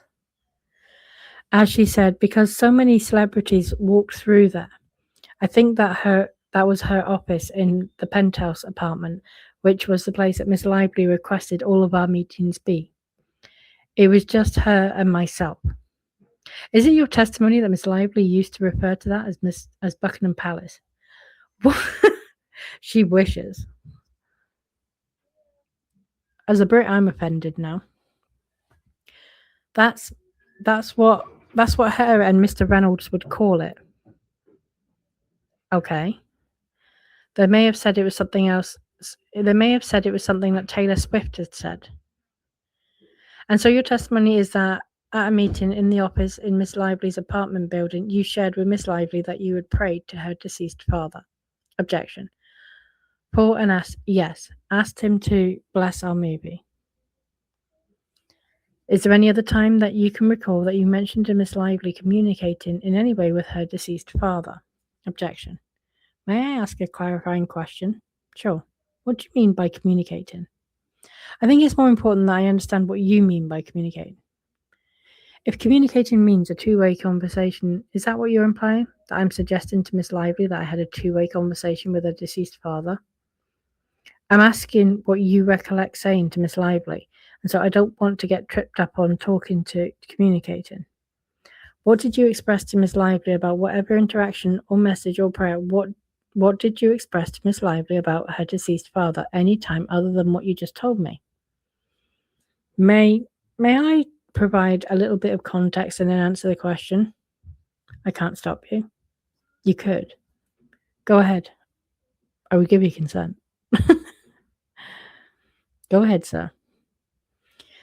As she said, because so many celebrities walked through there. I think that was her office in the penthouse apartment, which was the place that Miss Lively requested all of our meetings be. It was just her and myself. Is it your testimony that Miss Lively used to refer to that as Buckingham Palace? She wishes. As a Brit, I'm offended now. That's what her and Mr. Reynolds would call it. Okay. They may have said it was something else. They may have said it was something that Taylor Swift had said. And so your testimony is that at a meeting in the office in Miss Lively's apartment building, you shared with Miss Lively that you had prayed to her deceased father. Objection. Paul and asked him to bless our movie. Is there any other time that you can recall that you mentioned to Miss Lively communicating in any way with her deceased father? Objection. May I ask a clarifying question? Sure. What do you mean by communicating? I think it's more important that I understand what you mean by communicating. If communicating means a two-way conversation, is that what you're implying? That I'm suggesting to Miss Lively that I had a two-way conversation with her deceased father? I'm asking what you recollect saying to Miss Lively, and so I don't want to get tripped up on talking to communicating. What did you express to Miss Lively about whatever interaction or message or prayer? What did you express to Miss Lively about her deceased father any time other than what you just told me? May I provide a little bit of context and then answer the question? I can't stop you. You could. Go ahead. I would give you consent. Go ahead, sir.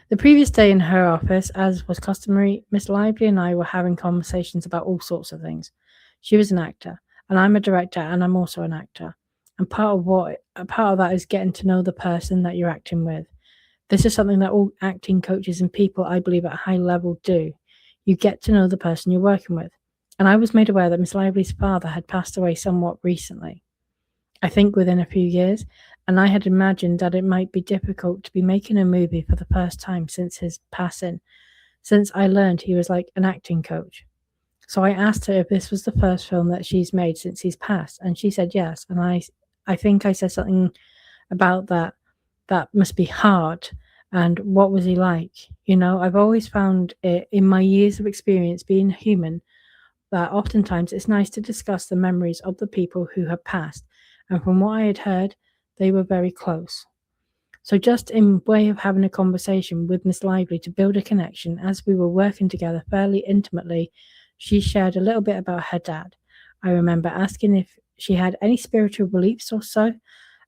The previous day in her office, as was customary, Miss Lively and I were having conversations about all sorts of things. She was an actor, and I'm a director, and I'm also an actor. And part of that is getting to know the person that you're acting with. This is something that all acting coaches and people, I believe, at a high level do. You get to know the person you're working with. And I was made aware that Miss Lively's father had passed away somewhat recently. I think within a few years, and I had imagined that it might be difficult to be making a movie for the first time since his passing, since I learned he was like an acting coach. So I asked her if this was the first film that she's made since he's passed, and she said yes. And I think I said something about that must be hard. And what was he like? I've always found it in my years of experience being human that oftentimes it's nice to discuss the memories of the people who have passed. And from what I had heard, they were very close. So just in way of having a conversation with Miss Lively to build a connection as we were working together fairly intimately, she shared a little bit about her dad. I remember asking if she had any spiritual beliefs or so,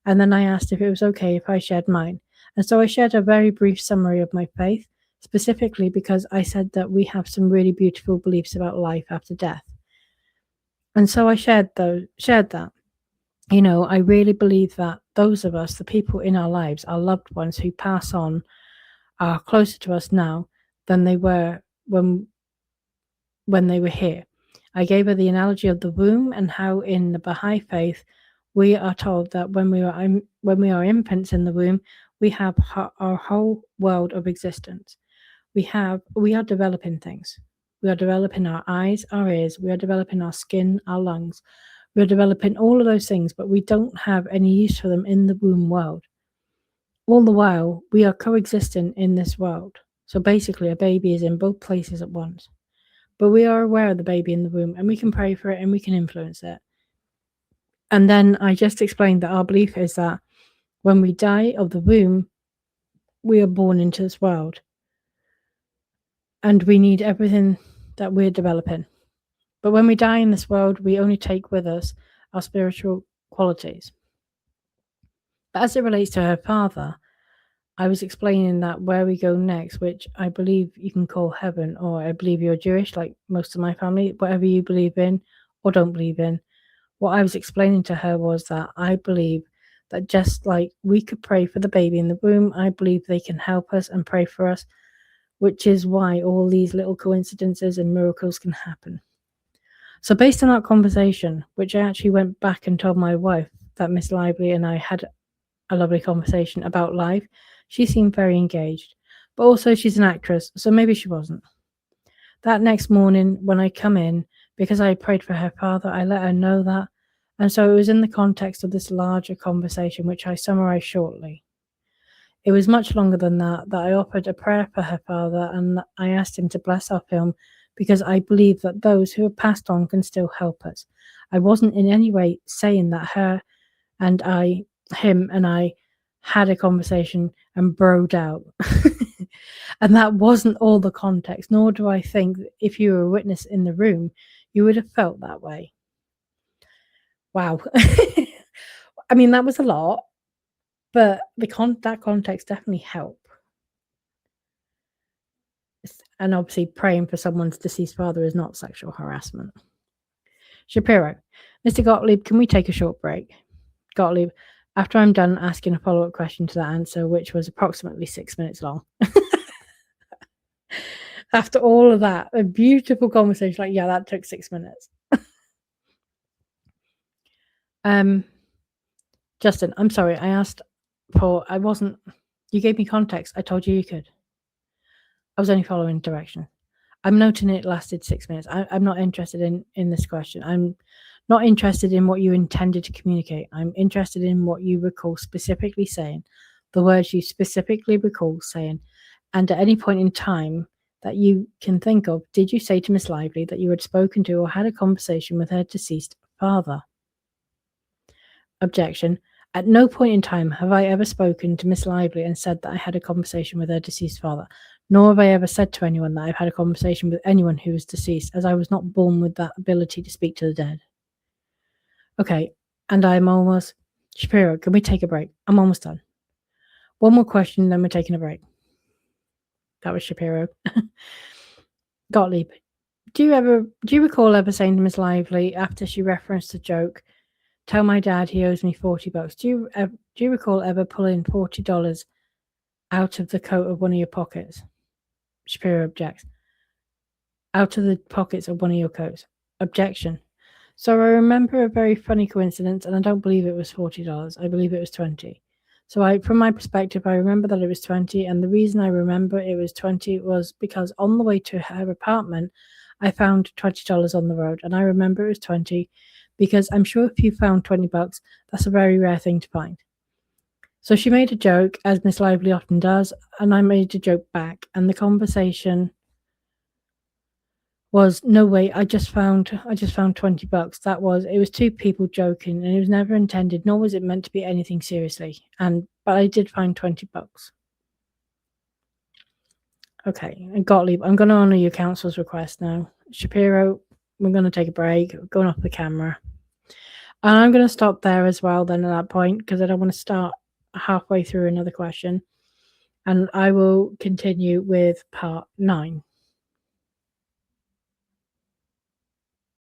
and then I asked if it was okay if I shared mine. And so I shared a very brief summary of my faith, specifically because I said that we have some really beautiful beliefs about life after death. And so I shared that. I really believe that those of us, the people in our lives, our loved ones who pass on, are closer to us now than they were when they were here. I gave her the analogy of the womb and how in the Baha'i faith we are told that when we are infants in the womb, we have our whole world of existence. We are developing things. We are developing our eyes, our ears, we are developing our skin, our lungs. We're developing all of those things, but we don't have any use for them in the womb world. All the while, we are coexisting in this world. So basically, a baby is in both places at once. But we are aware of the baby in the womb, and we can pray for it and we can influence it. And then I just explained that our belief is that when we die of the womb, we are born into this world. And we need everything that we're developing. But when we die in this world, we only take with us our spiritual qualities. But as it relates to her father, I was explaining that where we go next, which I believe you can call heaven, or I believe you're Jewish, like most of my family, whatever you believe in or don't believe in. What I was explaining to her was that I believe that just like we could pray for the baby in the womb, I believe they can help us and pray for us, which is why all these little coincidences and miracles can happen. So based on that conversation, which I actually went back and told my wife that Miss Lively and I had a lovely conversation about life, she seemed very engaged. But also she's an actress, so maybe she wasn't. That next morning when I come in, because I prayed for her father, I let her know that. And so it was in the context of this larger conversation, which I summarise shortly. It was much longer than that I offered a prayer for her father, and I asked him to bless our film because I believe that those who have passed on can still help us. I wasn't in any way saying that him and I had a conversation and broed out. And that wasn't all the context, nor do I think that if you were a witness in the room, you would have felt that way. Wow. I mean, that was a lot, but that context definitely helped. And obviously, praying for someone's deceased father is not sexual harassment. Shapiro, Mr. Gottlieb, can we take a short break? Gottlieb, after I'm done asking a follow-up question to that answer, which was approximately 6 minutes long. After all of that, a beautiful conversation, like, yeah, that took 6 minutes. Justin, I'm sorry, you gave me context. I told you could. I was only following direction. I'm noting it lasted 6 minutes. I'm not interested in this question. I'm not interested in what you intended to communicate. I'm interested in what you recall specifically saying, the words you specifically recall saying, and at any point in time that you can think of, did you say to Miss Lively that you had spoken to or had a conversation with her deceased father? Objection. At no point in time have I ever spoken to Miss Lively and said that I had a conversation with her deceased father, nor have I ever said to anyone that I've had a conversation with anyone who is deceased, as I was not born with that ability to speak to the dead. Okay, and I'm almost... Shapiro, can we take a break? I'm almost done. One more question, then we're taking a break. That was Shapiro. Gottlieb. Do you recall ever saying to Miss Lively after she referenced the joke, "Tell my dad he owes me $40"? Do you recall ever pulling $40 out of the coat of one of your pockets? Shapiro objects. Out of the pockets of one of your coats. Objection. So I remember a very funny coincidence, and I don't believe it was $40. I believe it was 20. So from my perspective, I remember that it was 20, and the reason I remember it was 20 was because on the way to her apartment, I found $20 on the road, and I remember it was 20 because I'm sure if you found $20, that's a very rare thing to find. So she made a joke, as Miss Lively often does, and I made a joke back, and the conversation was, "No way, I just found $20. It was two people joking, and it was never intended, nor was it meant to be anything seriously. But I did find $20." Okay, and Gottlieb, I'm going to honor your counsel's request now. Shapiro, we're going to take a break, going off the camera. And I'm going to stop there as well then at that point, because I don't want to start halfway through another question. And I will continue with part 9.